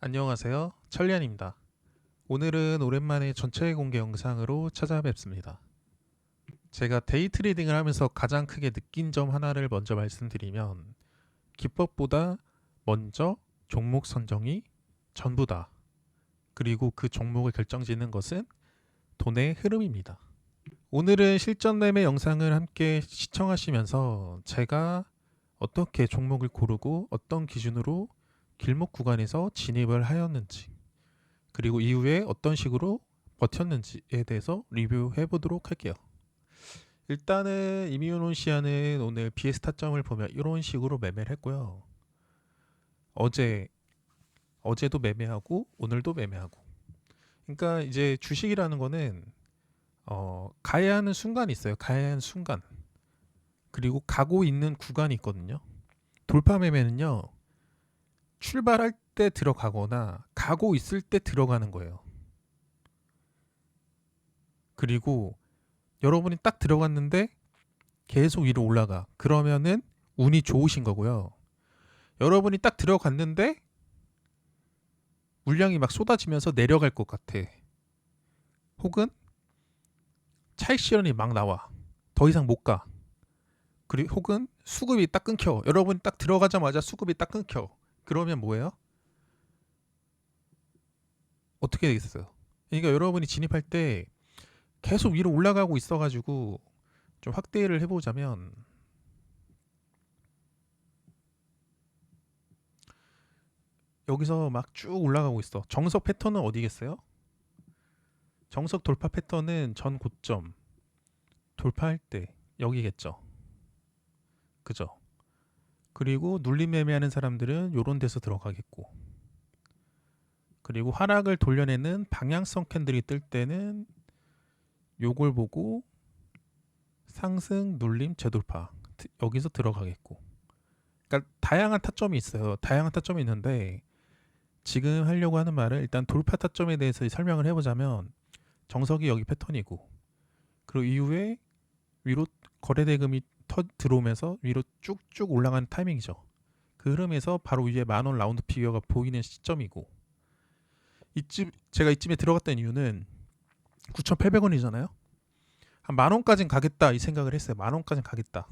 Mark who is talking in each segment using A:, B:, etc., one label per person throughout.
A: 안녕하세요. 천리안입니다. 오늘은 오랜만에 전체 공개 영상으로 찾아뵙습니다. 제가 데이 트레이딩을 하면서 가장 크게 느낀 점 하나를 먼저 말씀드리면 기법보다 먼저 종목 선정이 전부다. 그리고 그 종목을 결정짓는 것은 돈의 흐름입니다. 오늘은 실전 매매 영상을 함께 시청하시면서 제가 어떻게 종목을 고르고 어떤 기준으로 길목 구간에서 진입을 하였는지, 그리고 이후에 어떤 식으로 버텼는지에 대해서 리뷰해 보도록 할게요. 일단은 이미우논시아는 오늘 BS 타점을 보면 이런 식으로 매매를 했고요. 어제 어제도 매매하고 오늘도 매매하고. 그러니까 이제 주식이라는 거는 가야 하는 순간이 있어요. 가야 하는 순간. 그리고 가고 있는 구간이 있거든요. 돌파 매매는요. 출발할 때 들어가거나 가고 있을 때 들어가는 거예요. 그리고 여러분이 딱 들어갔는데 계속 위로 올라가. 그러면은 운이 좋으신 거고요. 여러분이 딱 들어갔는데 물량이 막 쏟아지면서 내려갈 것 같아. 혹은 차익 실현이 막 나와. 더 이상 못 가. 그리고 혹은 수급이 딱 끊겨. 여러분이 딱 들어가자마자 수급이 딱 끊겨. 그러면 뭐예요? 어떻게 되겠어요? 그러니까 여러분이 진입할 때 계속 위로 올라가고 있어가지고 좀 확대를 해보자면 여기서 막 쭉 올라가고 있어. 정석 패턴은 어디겠어요? 정석 돌파 패턴은 전 고점 돌파할 때 여기겠죠. 그죠? 그리고 눌림 매매하는 사람들은 요런 데서 들어가겠고. 그리고 하락을 돌려내는 방향성 캔들이 뜰 때는 요걸 보고 상승, 눌림, 재돌파 여기서 들어가겠고. 그러니까 다양한 타점이 있어요. 다양한 타점이 있는데 지금 하려고 하는 말은 일단 돌파 타점에 대해서 설명을 해보자면 정석이 여기 패턴이고, 그리고 이후에 위로 거래 대금이 들어오면서 위로 쭉쭉 올라가는 타이밍이죠. 그 흐름에서 바로 위에 만원 라운드 피겨가 보이는 시점이고, 이쯤 제가 이쯤에 들어갔던 이유는 9,800원이잖아요. 한 만원까지는 가겠다 이 생각을 했어요. 만원까지는 가겠다.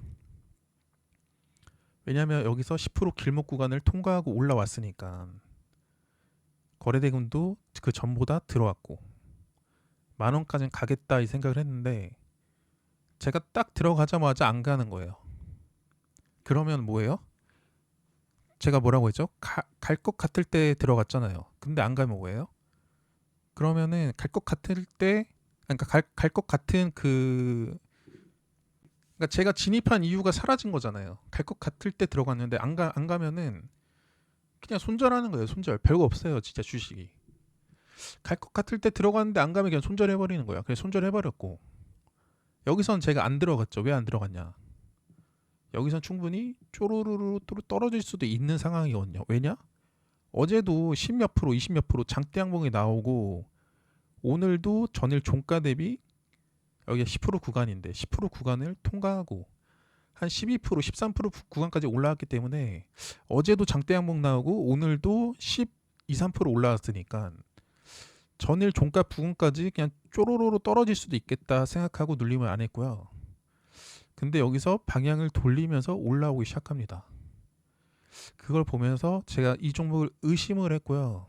A: 왜냐하면 여기서 10% 길목 구간을 통과하고 올라왔으니까 거래 대금도 그 전보다 들어왔고 만원까지는 가겠다 이 생각을 했는데 제가 딱 들어가자마자 안 가는 거예요. 그러면 뭐예요? 제가 뭐라고 했죠? 갈 것 같을 때 들어갔잖아요. 근데 안 가면 뭐예요? 그러면은 갈 것 같을 때, 그러니까 갈 것 같은 그러니까 제가 진입한 이유가 사라진 거잖아요. 갈 것 같을 때 들어갔는데 안 가면은 그냥 손절하는 거예요. 손절. 별거 없어요. 진짜 주식이. 갈 것 같을 때 들어갔는데 안 가면 그냥 손절해버리는 거야. 그냥 손절해버렸고. 여기선 제가 안 들어갔죠. 왜 안 들어갔냐? 여기선 충분히 쪼로로로 떨어질 수도 있는 상황이거든요. 왜냐? 어제도 10몇 프로, 20몇 프로 장대 양봉이 나오고 오늘도 전일 종가 대비 여기가 10% 구간인데 10% 구간을 통과하고 한 12%, 13% 구간까지 올라왔기 때문에 어제도 장대 양봉 나오고 오늘도 10, 2, 3% 올라왔으니까 전일 종가 부근까지 그냥 쪼로로로 떨어질 수도 있겠다 생각하고 눌림을 안 했고요. 근데 여기서 방향을 돌리면서 올라오기 시작합니다. 그걸 보면서 제가 이 종목을 의심을 했고요.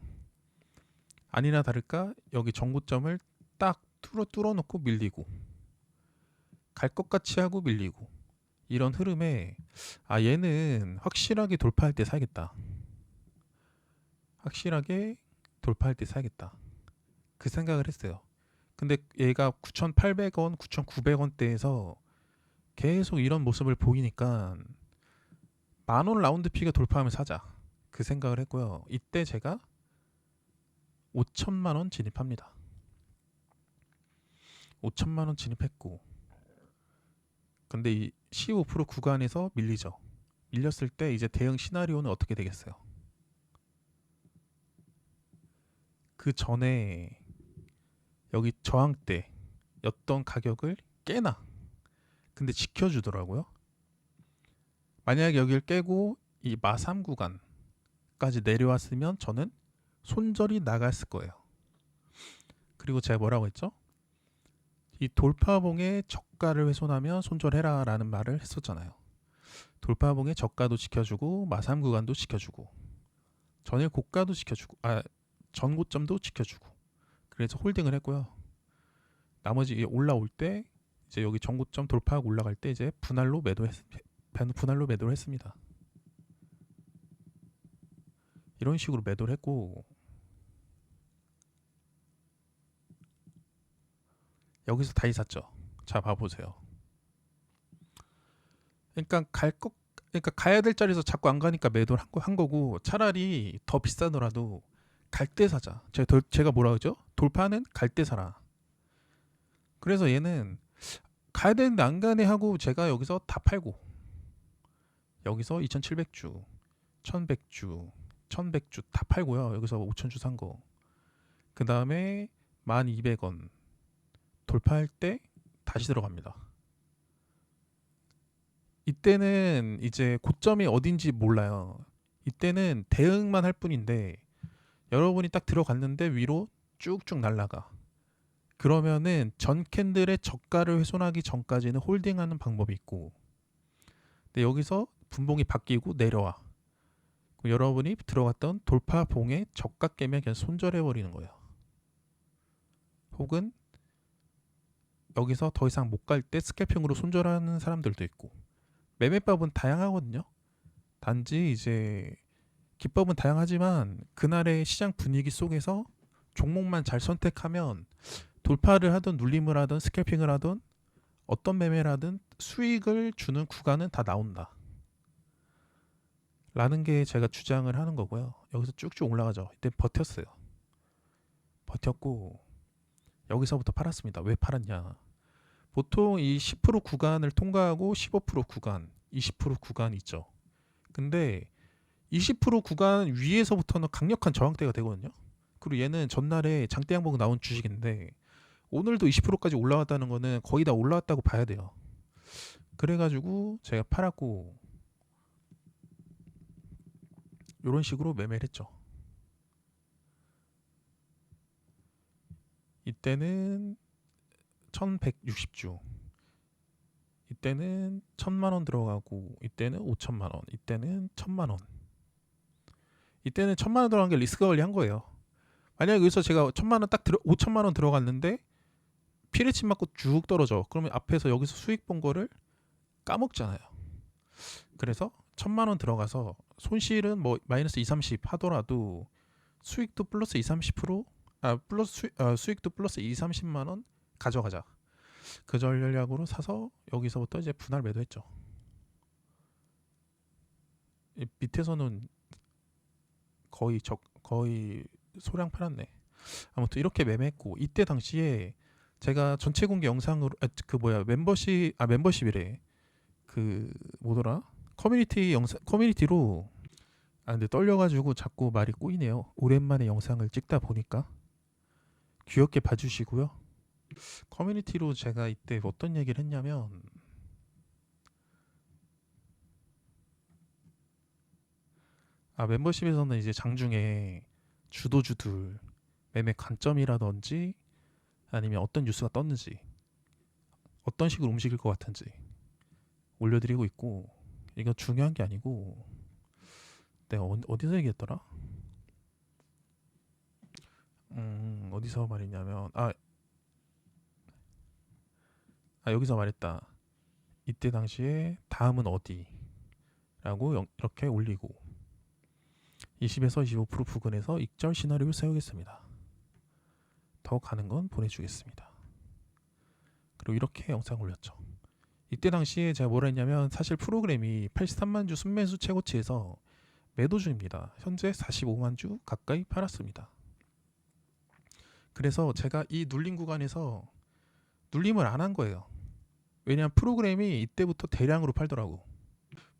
A: 아니나 다를까 여기 정고점을 딱 뚫어놓고 밀리고 갈 것 같이 하고 밀리고 이런 흐름에 얘는 확실하게 돌파할 때 사야겠다. 확실하게 돌파할 때 사야겠다. 그 생각을 했어요. 근데 얘가 9,800원, 9,900원대에서 계속 이런 모습을 보이니까 만원 라운드 피가 돌파하면 사자. 그 생각을 했고요. 이때 제가 5천만 원 진입합니다. 5천만 원 진입했고, 근데 이 15% 구간에서 밀리죠. 밀렸을 때 이제 대응 시나리오는 어떻게 되겠어요? 그 전에 여기 저항대였던 가격을 깨나. 근데 지켜주더라고요. 만약에 여기를 깨고 이 마3 구간까지 내려왔으면 저는 손절이 나갔을 거예요. 그리고 제가 뭐라고 했죠? 이 돌파봉의 저가를 훼손하면 손절해라 라는 말을 했었잖아요. 돌파봉의 저가도 지켜주고 마삼 구간도 지켜주고 전일 고가도 지켜주고 전고점도 지켜주고 그래서 홀딩을 했고요. 나머지 올라올 때 이제 여기 전고점 돌파하고 올라갈 때 이제 분할로 매도를 했습니다. 이런 식으로 매도를 했고 여기서 다시 샀죠. 자 봐보세요. 그러니까 가야 될 자리에서 자꾸 안 가니까 매도를 한 거고 차라리 더 비싸더라도 갈 때 사자. 제가 뭐라 그러죠? 돌파는 갈 때 사라. 그래서 얘는 가야 되는데 안 가네 하고 제가 여기서 다 팔고 여기서 2,700주, 1,100주, 1,100주 다 팔고요. 여기서 5,000주 산 거. 그 다음에 1,200원 돌파할 때 다시 들어갑니다. 이때는 이제 고점이 어딘지 몰라요. 이때는 대응만 할 뿐인데 여러분이 딱 들어갔는데 위로 쭉쭉 날아가. 그러면은 전 캔들의 저가를 훼손하기 전까지는 홀딩하는 방법이 있고 근데 여기서 분봉이 바뀌고 내려와. 여러분이 들어갔던 돌파봉의 저가 깨면 그냥 손절해버리는 거예요. 혹은 여기서 더 이상 못 갈 때 스캘핑으로 손절하는 사람들도 있고 매매법은 다양하거든요. 단지 이제 기법은 다양하지만 그날의 시장 분위기 속에서 종목만 잘 선택하면 돌파를 하든 눌림을 하든 스캘핑을 하든 어떤 매매를 하든 수익을 주는 구간은 다 나온다 라는 게 제가 주장을 하는 거고요. 여기서 쭉쭉 올라가죠. 이때 버텼어요. 버텼고 여기서부터 팔았습니다. 왜 팔았냐? 보통 이 10% 구간을 통과하고 15% 구간, 20% 구간 있죠. 근데 20% 구간 위에서부터는 강력한 저항대가 되거든요. 그리고 얘는 전날에 장대 양봉 나온 주식인데 오늘도 20%까지 올라왔다는 거는 거의 다 올라왔다고 봐야 돼요. 그래가지고 제가 팔았고 이런 식으로 매매를 했죠. 이때는 1160주 이때는 1000만원 들어가고 이때는 5천만원 이때는 1000만원 이때는 1000만원 들어간 게 리스크 관리한 거예요. 만약에 여기서 제가 5천만원 들어갔는데 피레침 맞고 쭉 떨어져 그러면 앞에서 여기서 수익 본 거를 까먹잖아요. 그래서 1000만원 들어가서 손실은 뭐 마이너스 2, 30 하더라도 수익도 플러스 2, 30% 수익도 플러스 2, 30만원 가져가자. 그 전략으로 사서 여기서부터 이제 분할 매도했죠. 밑에서는 거의 소량 팔았네. 아무튼 이렇게 매매했고 이때 당시에 제가 전체 공개 영상으로 멤버십이래. 그 뭐더라? 커뮤니티로 근데 떨려가지고 자꾸 말이 꼬이네요. 오랜만에 영상을 찍다 보니까 귀엽게 봐주시고요. 커뮤니티로 제가 이때 어떤 얘기를 했냐면 멤버십에서는 이제 장중에 주도주들 매매 관점이라든지 아니면 어떤 뉴스가 떴는지 어떤 식으로 움직일 것 같은지 올려드리고 있고 이거 중요한 게 아니고 내가 어디서 얘기했더라? 어디서 말했냐면 여기서 말했다. 이때 당시에 다음은 어디? 라고 이렇게 올리고 20에서 25% 부근에서 익절 시나리오를 세우겠습니다. 더 가는 건 보내주겠습니다. 그리고 이렇게 영상 올렸죠. 이때 당시에 제가 뭐라 했냐면 사실 프로그램이 83만 주 순매수 최고치에서 매도 중입니다. 현재 45만 주 가까이 팔았습니다. 그래서 제가 이 눌림 구간에서 눌림을 안 한 거예요. 왜냐하면 프로그램이 이때부터 대량으로 팔더라고.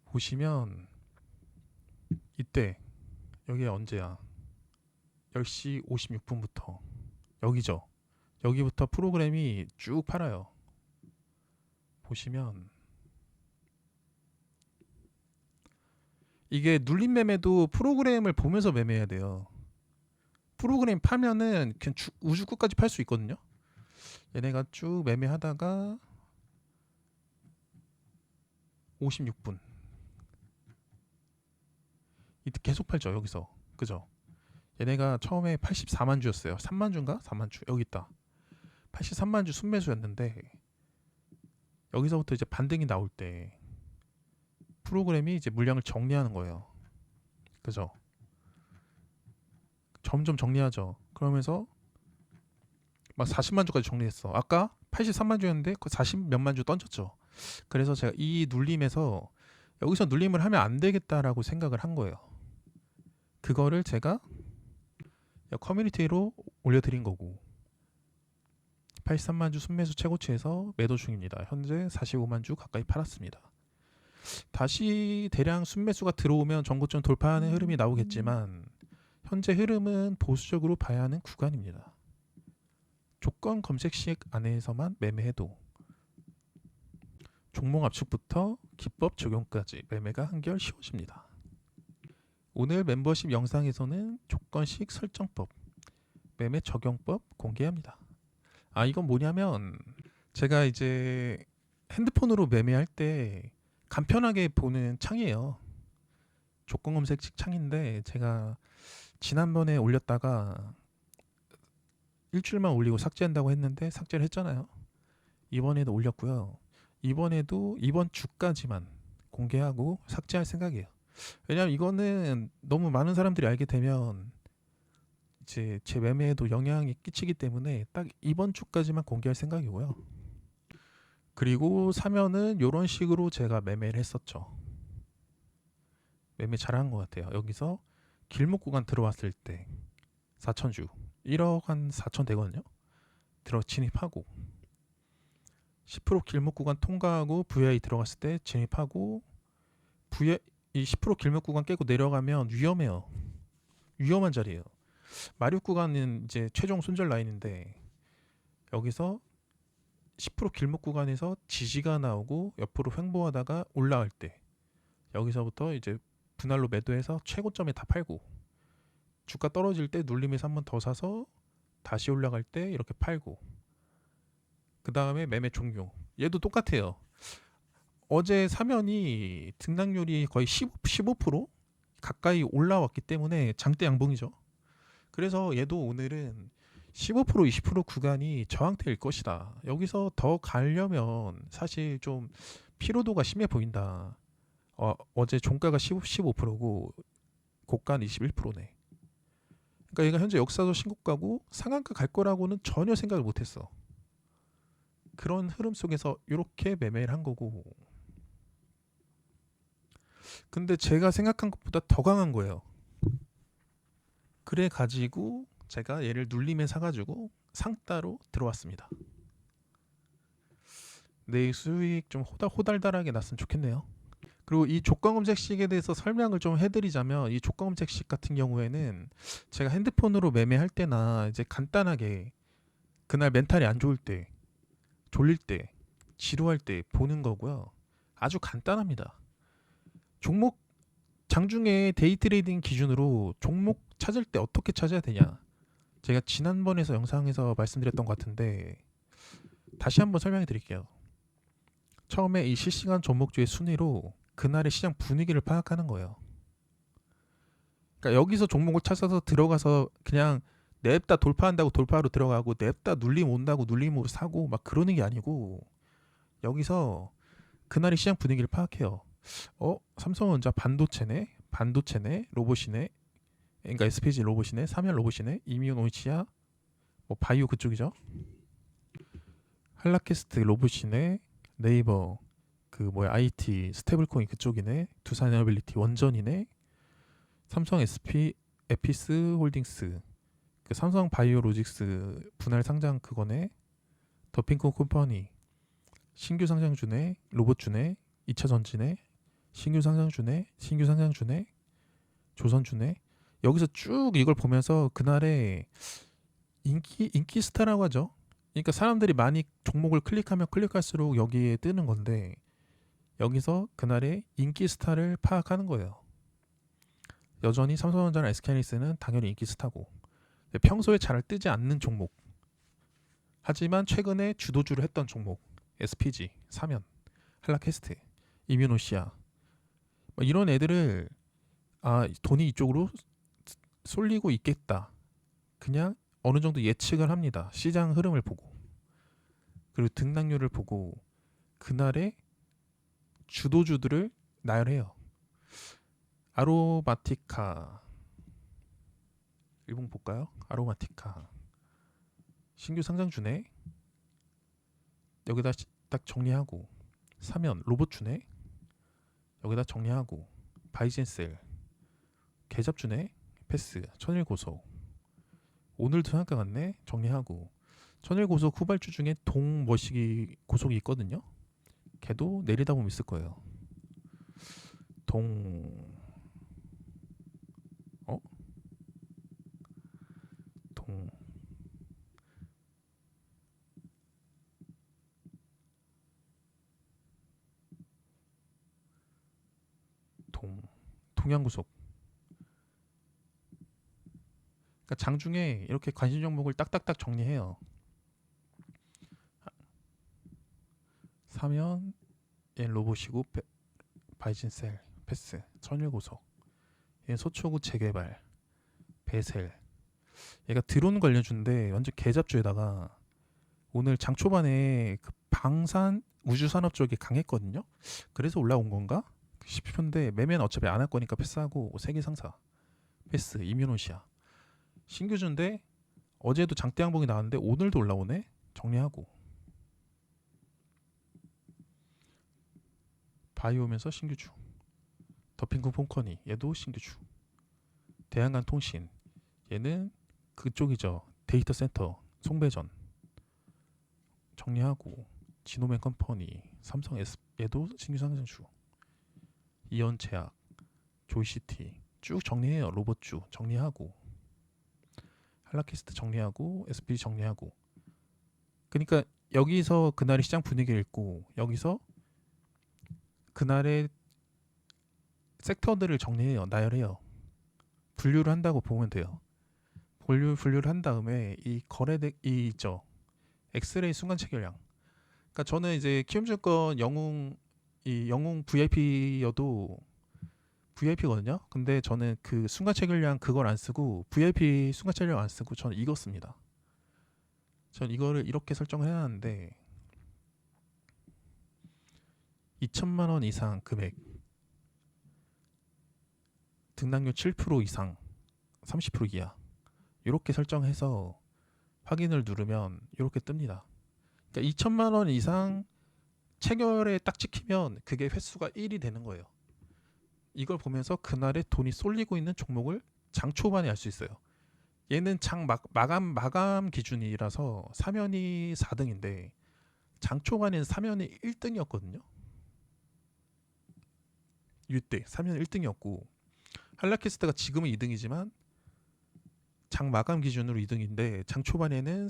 A: 보시면 이때 여기 언제야? 10시 56분부터 여기죠. 여기부터 프로그램이 쭉 팔아요. 보시면 이게 눌림 매매도 프로그램을 보면서 매매해야 돼요. 프로그램 팔면은 그냥 우주 끝까지 팔 수 있거든요. 얘네가 쭉 매매하다가 56분 이때 계속 팔죠. 여기서 그죠? 얘네가 처음에 84만 주였어요. 3만 주인가? 4만 주 여기 있다. 83만 주 순매수였는데 여기서부터 이제 반등이 나올 때 프로그램이 이제 물량을 정리하는 거예요. 그죠? 점점 정리하죠. 그러면서 막 40만 주까지 정리했어. 아까 83만 주였는데 그 40 몇만 주 던졌죠. 그래서 제가 이 눌림에서 여기서 눌림을 하면 안 되겠다라고 생각을 한 거예요. 그거를 제가 커뮤니티로 올려드린 거고 83만 주 순매수 최고치에서 매도 중입니다. 현재 45만 주 가까이 팔았습니다. 다시 대량 순매수가 들어오면 전고점 돌파하는 흐름이 나오겠지만 현재 흐름은 보수적으로 봐야 하는 구간입니다. 조건 검색식 안에서만 매매해도 종목 압축부터 기법 적용까지 매매가 한결 쉬워집니다. 오늘 멤버십 영상에서는 조건식 설정법, 매매 적용법 공개합니다. 이건 뭐냐면 제가 이제 핸드폰으로 매매할 때 간편하게 보는 창이에요. 조건 검색식 창인데 제가 지난번에 올렸다가 일주일만 올리고 삭제한다고 했는데 삭제를 했잖아요. 이번에도 올렸고요. 이번에도 이번 주까지만 공개하고 삭제할 생각이에요. 왜냐하면 이거는 너무 많은 사람들이 알게 되면 이제 제 매매에도 영향이 끼치기 때문에 딱 이번 주까지만 공개할 생각이고요. 그리고 사면은 이런 식으로 제가 매매를 했었죠. 매매 잘한 것 같아요. 여기서 길목 구간 들어왔을 때 4천주 1억 한 4천 되거든요. 들어 진입하고 10% 길목 구간 통과하고 VI 들어갔을 때 진입하고 VI 이 10% 길목 구간 깨고 내려가면 위험해요. 위험한 자리예요. 마력 구간은 이제 최종 손절 라인인데 여기서 10% 길목 구간에서 지지가 나오고 옆으로 횡보하다가 올라갈 때 여기서부터 이제 분할로 매도해서 최고점에 다 팔고 주가 떨어질 때 눌림에서 한 번 더 사서 다시 올라갈 때 이렇게 팔고 그 다음에 매매 종료. 얘도 똑같아요. 어제 사면이 등락률이 거의 15% 가까이 올라왔기 때문에 장대 양봉이죠. 그래서 얘도 오늘은 15% 20% 구간이 저항대일 것이다. 여기서 더 가려면 사실 좀 피로도가 심해 보인다. 어제 종가가 15%고 고가는 21%네. 그러니까 얘가 현재 역사적 신고가고 상한가 갈 거라고는 전혀 생각을 못했어. 그런 흐름 속에서 이렇게 매매를 한 거고 근데 제가 생각한 것보다 더 강한 거예요. 그래 가지고 제가 얘를 눌림에 사가지고 상따로 들어왔습니다. 내 수익 좀 호달달하게 났으면 좋겠네요. 그리고 이 조건 검색식에 대해서 설명을 좀 해드리자면 이 조건 검색식 같은 경우에는 제가 핸드폰으로 매매할 때나 이제 간단하게 그날 멘탈이 안 좋을 때 졸릴 때 지루할 때 보는 거고요. 아주 간단합니다. 종목 장중에 데이 트레이딩 기준으로 종목 찾을 때 어떻게 찾아야 되냐? 제가 지난번에서 영상에서 말씀드렸던 것 같은데 다시 한번 설명해 드릴게요. 처음에 이 실시간 종목주의 순위로 그날의 시장 분위기를 파악하는 거예요. 그러니까 여기서 종목을 찾아서 들어가서 그냥 냅다 돌파한다고 돌파로 들어가고 냅다 눌림 온다고 눌림으로 사고 막 그러는 게 아니고 여기서 그날의 시장 분위기를 파악해요. 삼성전자 반도체네, 로봇이네, 그러니까 SPG 로봇이네, 삼열 로봇이네, 이미온 오이치야, 뭐 바이오 그쪽이죠. 한라캐스트 로봇이네, 네이버 IT 스테이블코인 그쪽이네, 두산에너빌리티 원전이네, 삼성 SP 에피스 홀딩스 그 삼성 바이오로직스 분할 상장 그거네, 더핑크 컴퍼니 신규 상장주네, 로봇주네, 2차 전지네, 신규 상장주네, 조선주네. 여기서 쭉 이걸 보면서 그날의 인기 스타라고 하죠. 그러니까 사람들이 많이 종목을 클릭하면 클릭할수록 여기에 뜨는 건데 여기서 그날의 인기 스타를 파악하는 거예요. 여전히 삼성전자나 SK하이닉스는 당연히 인기 스타고 평소에 잘 뜨지 않는 종목. 하지만 최근에 주도주를 했던 종목. SPG, 사면, 한라캐스트, 이뮤노시아. 뭐 이런 애들을 돈이 이쪽으로 쏠리고 있겠다. 그냥 어느 정도 예측을 합니다. 시장 흐름을 보고. 그리고 등락률을 보고 그날의 주도주들을 나열해요. 아로마티카 일봉 볼까요? 아로마티카 신규 상장주네. 여기다 딱 정리하고 사면 로봇주네. 여기다 정리하고 바이젠셀 개잡주네. 패스 천일고속 오늘도 상한가 같네. 정리하고 천일고속 후발주 중에 동머시기 고속이 있거든요. 걔도 내리다 보면 있을 거예요. 동 동 동 동양고속. 그러니까 장중에 이렇게 관심 종목을 딱딱딱 정리해요. 사면 얘 로봇이고 바이진셀 패스 천일고속 얘 소초구 재개발 베셀 얘가 드론 관련주인데 완전 개잡주에다가 오늘 장 초반에 그 방산 우주산업 쪽이 강했거든요. 그래서 올라온 건가 싶은데 매매는 어차피 안 할 거니까 패스하고 세계상사 패스 이뮤노시아 신규주인데 어제도 장대 양봉이 나왔는데 오늘도 올라오네. 정리하고 바이오면서 신규주 더핑크 폼커니 얘도 신규주 대한간통신 얘는 그쪽이죠. 데이터 센터 송배전 정리하고 지노맨 컴퍼니 삼성 S 얘도 신규 상승주 이연제약 조이시티 쭉 정리해요. 로봇주 정리하고 한라캐스트 정리하고 SP 정리하고 그러니까 여기서 그날의 시장 분위기를 읽고 여기서 그날의 섹터들을 정리해요. 나열해요. 분류를 한다고 보면 돼요. 분류를 한 다음에 이 거래대 이 있죠. 엑스레이 순간 체결량. 그러니까 저는 이제 키움증권 영웅 VIP여도 VIP거든요. 근데 저는 그 순간 체결량 그걸 안 쓰고 VIP 순간 체결량 안 쓰고 저는 이거 씁니다. 전 이거를 이렇게 설정을 해놨는데 2천만 원 이상 금액 등락률 7% 이상 30% 이하 이렇게 설정해서 확인을 누르면 이렇게 뜹니다. 그러니까 2천만 원 이상 체결에 딱 찍히면 그게 횟수가 1이 되는 거예요. 이걸 보면서 그날에 돈이 쏠리고 있는 종목을 장 초반에 알 수 있어요. 얘는 장 마감 기준이라서 사면이 4등인데 장 초반에는 사면이 1등이었거든요. 이때 사면 1등이었고 한라캐스트가 지금은 2등이지만 장 마감 기준으로 2등인데 장 초반에는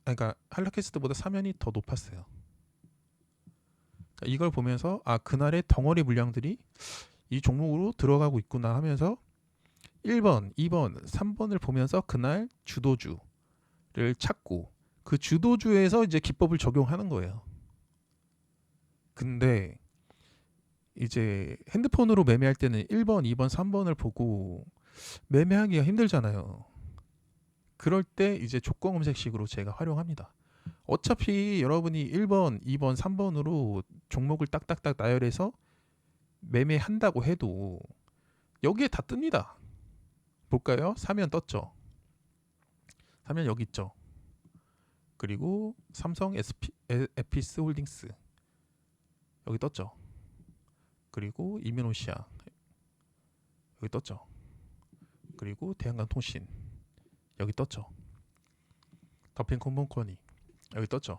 A: 그러니까 한라캐스트보다 사면이 더 높았어요. 그러니까 이걸 보면서 그날의 덩어리 물량들이 이 종목으로 들어가고 있구나 하면서 1번, 2번, 3번을 보면서 그날 주도주를 찾고 그 주도주에서 이제 기법을 적용하는 거예요. 근데 이제 핸드폰으로 매매할 때는 1번, 2번, 3번을 보고 매매하기가 힘들잖아요. 그럴 때 이제 조건 검색식으로 제가 활용합니다. 어차피 여러분이 1번, 2번, 3번으로 종목을 딱딱딱 나열해서 매매한다고 해도 여기에 다 뜹니다. 볼까요? 사면 떴죠. 사면 여기 있죠. 그리고 삼성 에피스 홀딩스 여기 떴죠. 그리고 이뮤노시아 여기 떴죠. 그리고 대한간통신 여기 떴죠. 더핑컴퍼니 여기 떴죠.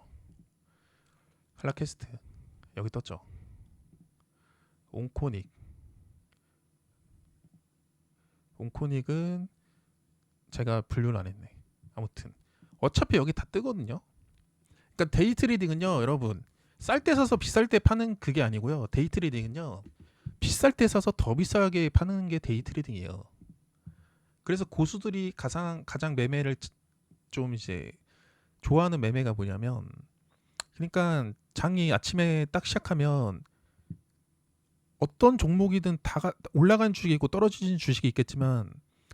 A: 한라캐스트 여기 떴죠. 온코닉은 제가 분류를 안 했네. 아무튼 어차피 여기 다 뜨거든요. 그러니까 데이 트레이딩은요, 여러분 쌀 때 사서 비쌀 때 파는 그게 아니고요. 데이 트레이딩은요, 비쌀 때 사서 더 비싸게 파는 게 데이 트레이딩이에요. 그래서 고수들이 가장 매매를 좀 이제 좋아하는 매매가 뭐냐면, 그러니까 장이 아침에 딱 시작하면 어떤 종목이든 올라간 주식이 있고 떨어지는 주식이 있겠지만,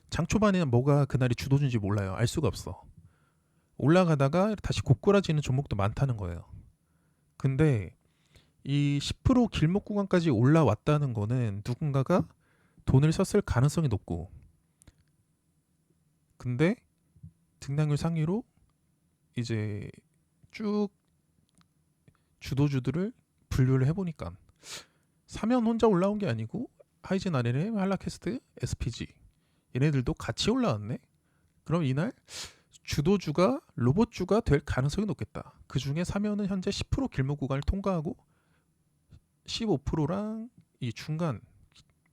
A: 장 초반에는 뭐가 그날이 주도주인지 몰라요. 알 수가 없어. 올라가다가 다시 고꾸라지는 종목도 많다는 거예요. 근데 이 10% 길목 구간까지 올라왔다는 거는 누군가가 돈을 썼을 가능성이 높고, 근데 등락률 상위로 이제 쭉 주도주들을 분류를 해보니까 사면 혼자 올라온 게 아니고 하이젠 RNM, 한라캐스트, SPG 얘네들도 같이 올라왔네. 그럼 이날 주도주가 로봇주가 될 가능성이 높겠다. 그 중에 사면은 현재 10% 길목 구간을 통과하고 15%랑 이 중간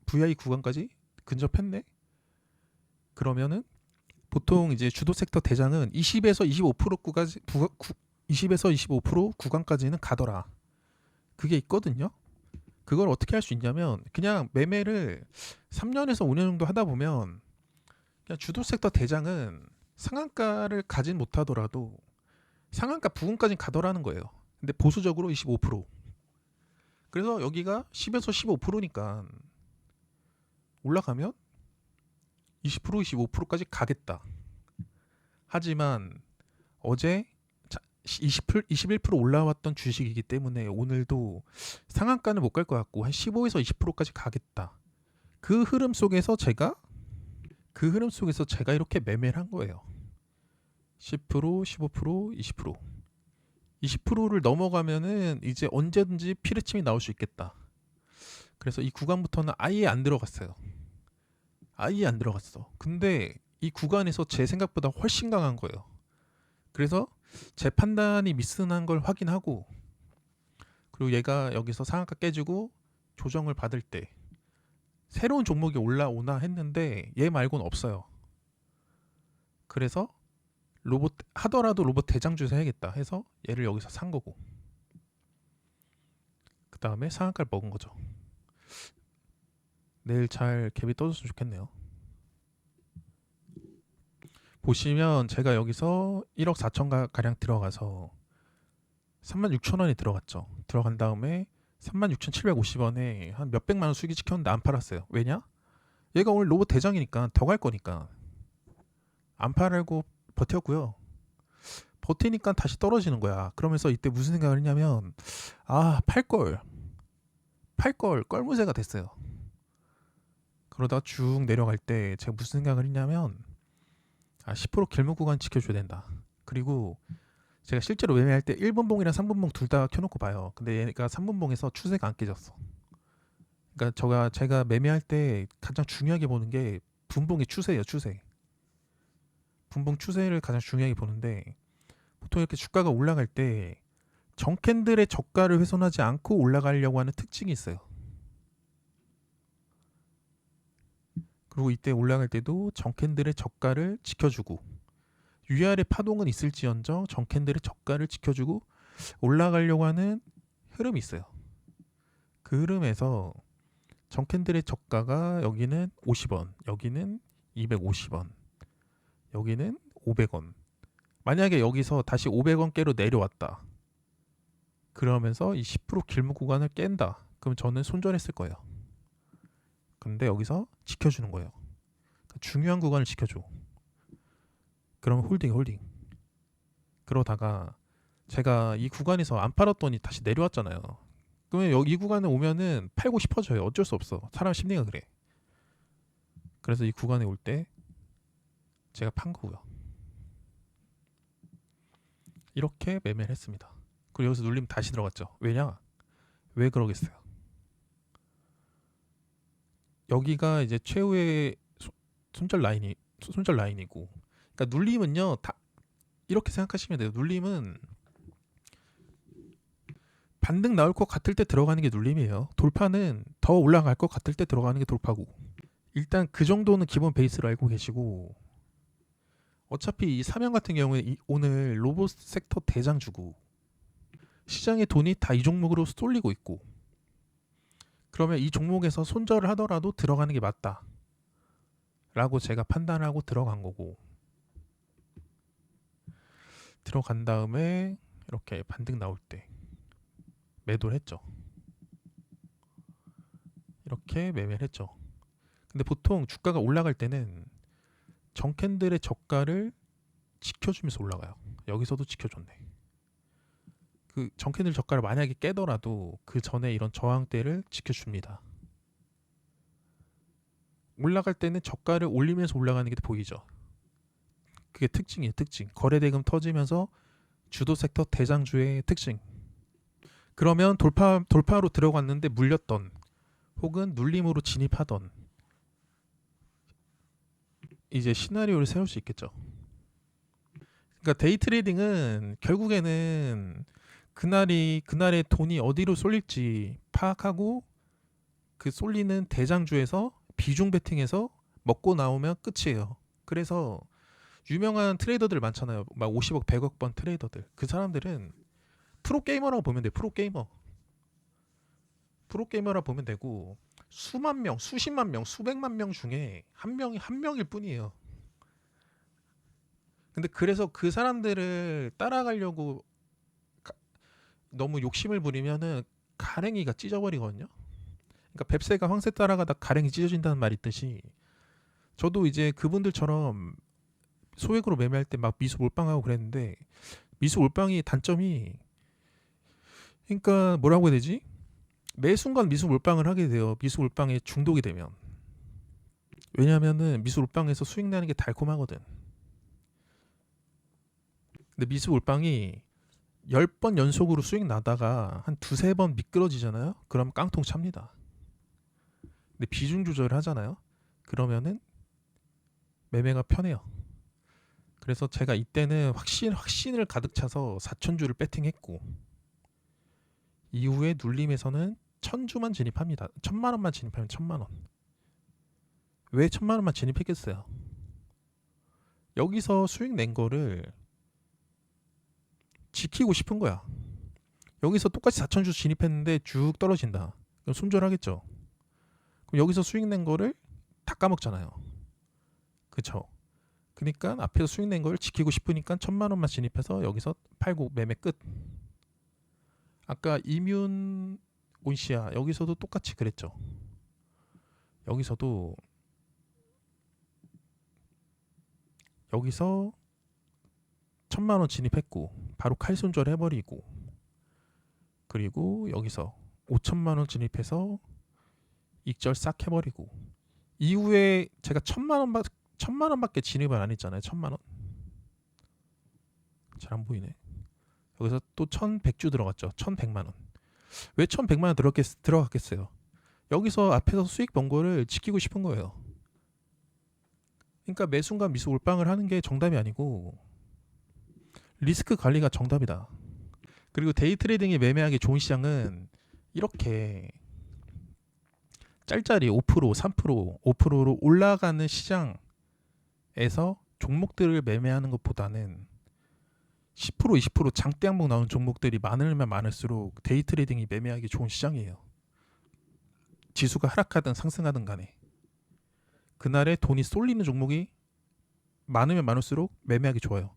A: VI 구간까지 근접했네. 그러면은 보통 이제 주도 섹터 대장은 20에서 25%까지 20에서 25% 구간까지는 가더라. 그게 있거든요. 그걸 어떻게 할 수 있냐면 그냥 매매를 3년에서 5년 정도 하다 보면 그냥 주도 섹터 대장은 상한가를 가진 못하더라도 상한가 부근까지 가더라는 거예요. 근데 보수적으로 25%. 그래서 여기가 10에서 15%니까 올라가면 20% 25%까지 가겠다. 하지만 어제 21% 올라왔던 주식이기 때문에 오늘도 상한가는 못 갈 것 같고 한 15에서 20%까지 가겠다. 그 흐름 속에서 제가 이렇게 매매를 한 거예요. 10%, 15%, 20%. 20%를 넘어가면은 이제 언제든지 피르침이 나올 수 있겠다. 그래서 이 구간부터는 아예 안 들어갔어요. 아예 안 들어갔어. 근데 이 구간에서 제 생각보다 훨씬 강한 거예요. 그래서 제 판단이 미스난 걸 확인하고, 그리고 얘가 여기서 상한가 깨지고 조정을 받을 때 새로운 종목이 올라오나 했는데 얘 말고는 없어요. 그래서 하더라도 로봇 대장주에서 해야겠다 해서 얘를 여기서 산 거고, 그 다음에 상한가를 먹은 거죠. 내일 잘 갭이 떠줬으면 좋겠네요. 보시면 제가 여기서 1억 4천 가량 들어가서 36,000원에 들어갔죠. 들어간 다음에 36,750원에 한 몇백만 원 수익이 찍혔는데 안 팔았어요. 왜냐? 얘가 오늘 로봇 대장이니까 더 갈 거니까 안 팔고 버텼고요. 버티니까 다시 떨어지는 거야. 그러면서 이때 무슨 생각을 했냐면, 팔걸 껄무새가 됐어요. 그러다 쭉 내려갈 때 제가 무슨 생각을 했냐면, 10% 길목 구간 지켜줘야 된다. 그리고 제가 실제로 매매할 때 1분봉이랑 3분봉 둘 다 켜놓고 봐요. 근데 얘가 3분봉에서 추세가 안 깨졌어. 그러니까 제가 매매할 때 가장 중요하게 보는 게 분봉의 추세예요. 추세. 분봉 추세를 가장 중요하게 보는데, 보통 이렇게 주가가 올라갈 때 정캔들의 저가를 훼손하지 않고 올라가려고 하는 특징이 있어요. 그리고 이때 올라갈 때도 정캔들의 저가를 지켜주고, 위아래 파동은 있을지언정 정캔들의 저가를 지켜주고 올라가려고 하는 흐름이 있어요. 그 흐름에서 정캔들의 저가가 여기는 50원, 여기는 250원, 여기는 500원. 만약에 여기서 다시 500원대로 내려왔다. 그러면서 이 10% 길목 구간을 깬다. 그럼 저는 손절했을 거예요. 근데 여기서 지켜주는 거예요. 중요한 구간을 지켜줘. 그러면 홀딩. 그러다가 제가 이 구간에서 안 팔았더니 다시 내려왔잖아요. 그러면 여기 이 구간에 오면은 팔고 싶어져요. 어쩔 수 없어. 사람 심리가 그래. 그래서 이 구간에 올 때 제가 판 거고요. 이렇게 매매를 했습니다. 그리고 여기서 눌리면 다시 들어갔죠. 왜냐? 왜 그러겠어요? 여기가 이제 최후의 손절 라인이고, 그러니까 눌림은요, 다 이렇게 생각하시면 돼요. 눌림은 반등 나올 것 같을 때 들어가는 게 눌림이에요. 돌파는 더 올라갈 것 같을 때 들어가는 게 돌파고. 일단 그 정도는 기본 베이스로 알고 계시고, 어차피 이 사면 같은 경우에 오늘 로봇 섹터 대장 주고 시장의 돈이 다 이 종목으로 쏠리고 있고, 그러면 이 종목에서 손절을 하더라도 들어가는 게 맞다 제가 판단하고 들어간 거고, 들어간 다음에 이렇게 반등 나올 때 매도를 했죠. 이렇게 매매를 했죠. 근데 보통 주가가 올라갈 때는 정캔들의 저가를 지켜주면서 올라가요. 여기서도 지켜줬네. 그 정캔들 저가를 만약에 깨더라도 그 전에 이런 저항대를 지켜줍니다. 올라갈 때는 저가를 올리면서 올라가는 게 보이죠. 그게 특징이에요. 특징. 거래대금 터지면서 주도 섹터 대장주의 특징. 그러면 돌파로 들어갔는데 물렸던, 혹은 눌림으로 진입하던, 이제 시나리오를 세울 수 있겠죠. 그러니까 데이 트레이딩은 결국에는 그날의 돈이 어디로 쏠릴지 파악하고 그 쏠리는 대장주에서 비중 베팅해서 먹고 나오면 끝이에요. 그래서 유명한 트레이더들 많잖아요. 막 50억, 100억 번 트레이더들. 그 사람들은 프로게이머라고 보면 돼. 프로게이머라고 보면 되고, 수만 명, 수십만 명, 수백만 명 중에 한 명일 뿐이에요. 근데 그래서 그 사람들을 따라가려고 너무 욕심을 부리면은 가랭이가 찢어버리거든요. 그러니까 뱁새가 황새 따라가다 가랭이 찢어진다는 말이 있듯이, 저도 이제 그분들처럼 소액으로 매매할 때 막 미수 몰빵하고 그랬는데, 미수 몰빵이 단점이, 그러니까 뭐라고 해야 되지? 매 순간 미수 몰빵을 하게 돼요. 미수 몰빵에 중독이 되면. 왜냐면은 미수 몰빵에서 수익 나는 게 달콤하거든. 근데 미수 몰빵이 10번 연속으로 수익 나다가 한 두세 번 미끄러지잖아요. 그럼 깡통 찹니다. 근데 비중 조절을 하잖아요. 그러면은 매매가 편해요. 그래서 제가 이때는 확신을 가득 차서 4천주를 배팅했고, 이후에 눌림에서는 1000주만 진입합니다. 1000만원만 진입하면 1000만원. 왜 1000만원만 진입했겠어요? 여기서 수익 낸 거를 지키고 싶은 거야. 여기서 똑같이 4천주 진입했는데 쭉 떨어진다. 그럼 손절하겠죠. 그럼 여기서 수익 낸 거를 다 까먹잖아요. 그쵸? 그러니까 앞에서 수익 낸 걸 지키고 싶으니까 1000만원만 진입해서 여기서 팔고 매매 끝. 아까 이뮨 온시아 여기서도 똑같이 그랬죠. 여기서 1000만원 진입했고 바로 칼손절 해버리고, 그리고 여기서 5천만원 진입해서 익절 싹 해버리고, 이후에 제가 1000만원밖에 진입을 안 했잖아요. 1000만원 잘 안 보이네. 여기서 또 1100주 들어갔죠. 1100만원. 왜 1100만원 들어갔겠어요? 여기서 앞에서 수익 번 거를 지키고 싶은 거예요. 그러니까 매 순간 미수 올빵을 하는 게 정답이 아니고 리스크 관리가 정답이다. 그리고 데이 트레이딩이 매매하기 좋은 시장은 이렇게 짤짤이 5%, 3%, 5%로 올라가는 시장에서 종목들을 매매하는 것보다는 10%, 20% 장대 항목 나오는 종목들이 많으면 많을수록 데이 트레이딩이 매매하기 좋은 시장이에요. 지수가 하락하든 상승하든 간에 그날에 돈이 쏠리는 종목이 많으면 많을수록 매매하기 좋아요.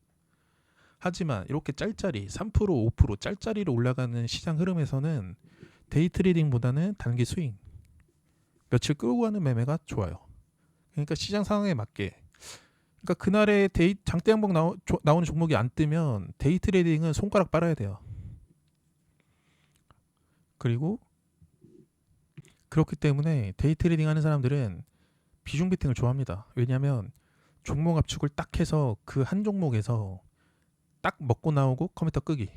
A: 하지만 이렇게 짤짤이 3%, 5% 짤짤이로 올라가는 시장 흐름에서는 데이 트레이딩보다는 단기 스윙, 며칠 끌고 가는 매매가 좋아요. 그러니까 시장 상황에 맞게, 그러니까 그날에 장대 항목 나오는 종목이 안 뜨면 데이 트레이딩은 손가락 빨아야 돼요. 그리고 그렇기 때문에 데이 트레이딩 하는 사람들은 비중 베팅을 좋아합니다. 왜냐하면 종목 압축을 딱 해서 그 한 종목에서 딱 먹고 나오고 컴퓨터 끄기.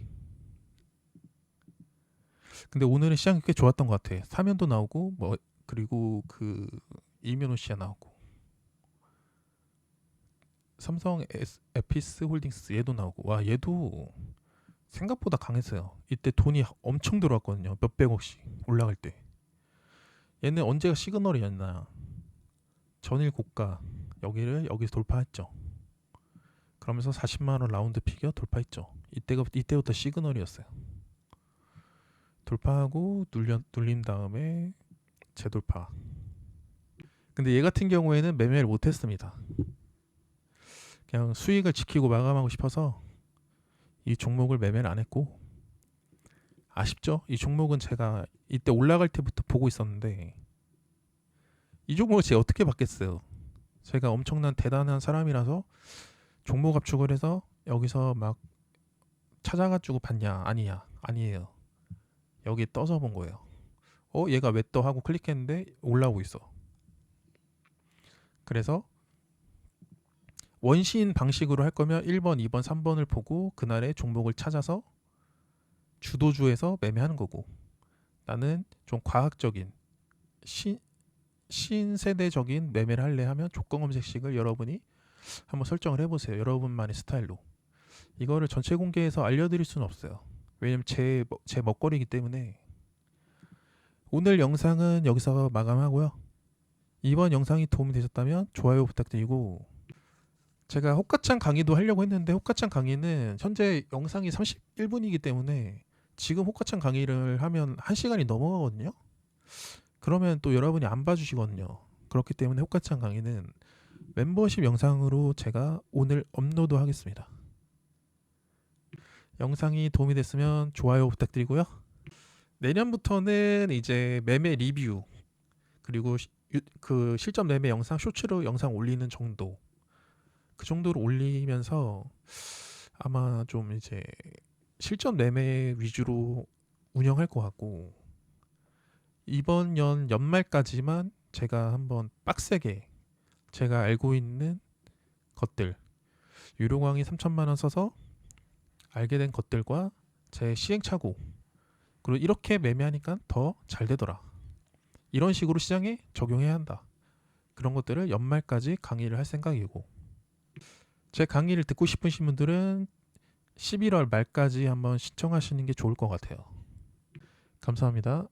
A: 근데 오늘은 시장이 꽤 좋았던 것 같아. 사면도 나오고 뭐, 그리고 그 이면호시아 나오고 삼성 에피스 홀딩스 얘도 나오고, 와 얘도 생각보다 강했어요. 이때 돈이 엄청 들어왔거든요. 몇백억씩 올라갈 때. 얘는 언제가 시그널이었나, 전일 고가 여기서 돌파했죠. 그러면서 40만원 라운드 피겨 돌파했죠. 이때부터 시그널이었어요. 돌파하고 눌린 다음에 재돌파. 근데 얘 같은 경우에는 매매를 못했습니다. 그냥 수익을 지키고 마감하고 싶어서 이 종목을 매매를 안 했고, 아쉽죠? 이 종목은 제가 이때 올라갈 때부터 보고 있었는데 이 종목을 제가 어떻게 받겠어요? 제가 엄청난 대단한 사람이라서 종목 압축을 해서 여기서 막 찾아가지고 봤냐? 아니야, 아니에요. 여기 떠서 본 거예요. 얘가 왜 떠? 하고 클릭했는데 올라오고 있어. 그래서 원시인 방식으로 할 거면 1번, 2번, 3번을 보고 그날의 종목을 찾아서 주도주에서 매매하는 거고, 나는 좀 과학적인 신세대적인 매매를 할래 하면 조건 검색식을 여러분이 한번 설정을 해보세요. 여러분만의 스타일로. 이거를 전체 공개해서 알려드릴 수는 없어요. 왜냐면 제 먹거리이기 때문에. 오늘 영상은 여기서 마감하고요. 이번 영상이 도움이 되셨다면 좋아요 부탁드리고, 제가 호가창 강의도 하려고 했는데 호가창 강의는 현재 영상이 31분이기 때문에 지금 호가창 강의를 하면 1시간이 넘어가거든요. 그러면 또 여러분이 안 봐주시거든요. 그렇기 때문에 호가창 강의는 멤버십 영상으로 제가 오늘 업로드 하겠습니다. 영상이 도움이 됐으면 좋아요 부탁드리고요. 내년부터는 이제 매매 리뷰, 그리고 그 실전 매매 영상 쇼츠로 영상 올리는 정도, 그 정도로 올리면서 아마 좀 이제 실전 매매 위주로 운영할 것 같고, 이번 연말까지만 제가 한번 빡세게 제가 알고 있는 것들, 유료광이 3천만 원 써서 알게 된 것들과 제 시행착오, 그리고 이렇게 매매하니까 더 잘 되더라, 이런 식으로 시장에 적용해야 한다, 그런 것들을 연말까지 강의를 할 생각이고, 제 강의를 듣고 싶으신 분들은 11월 말까지 한번 시청하시는 게 좋을 것 같아요. 감사합니다.